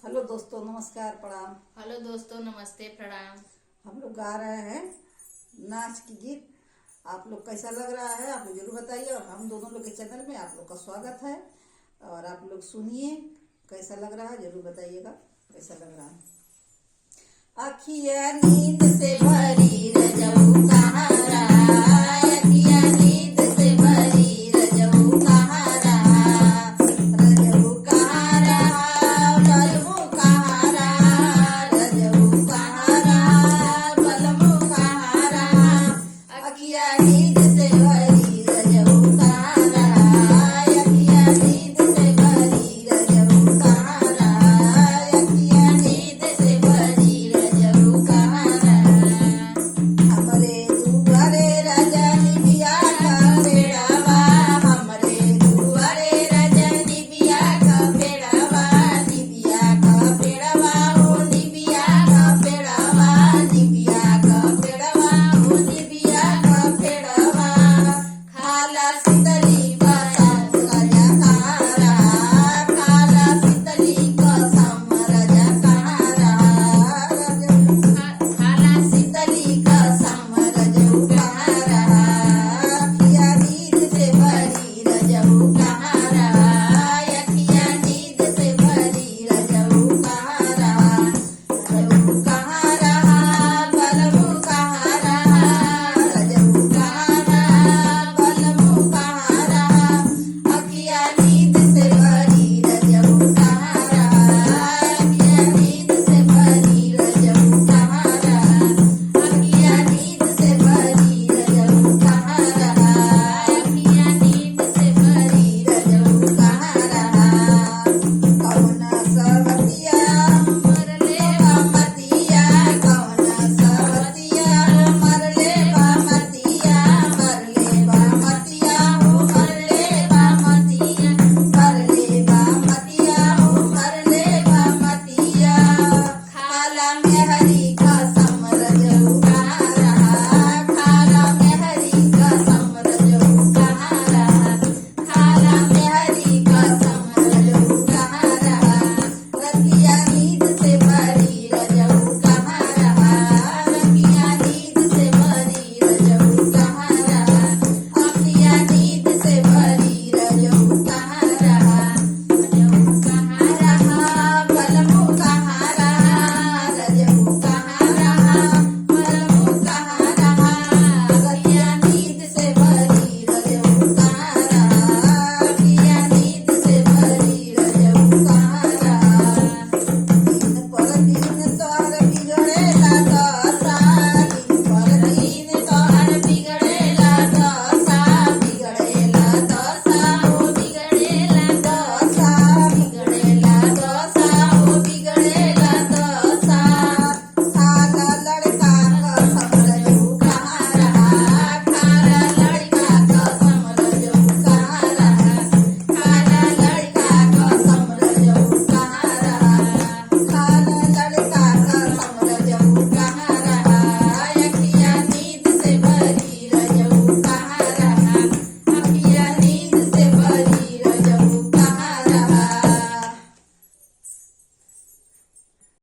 Hello दोस्तों, नमस्कार, प्रणाम। हेलो दोस्तों, नमस्ते, प्रणाम। हम लोग गा रहे हैं नाच की गीत। आप लोग कैसा लग रहा है आप लोग जरूर बताइए। और हम दोनों लोग के चैनल में आप लोग का स्वागत है। और आप लोग सुनिए कैसा लग रहा है, जरूर बताइएगा कैसा लग रहा है। अखिया नींद से भरी रजऊ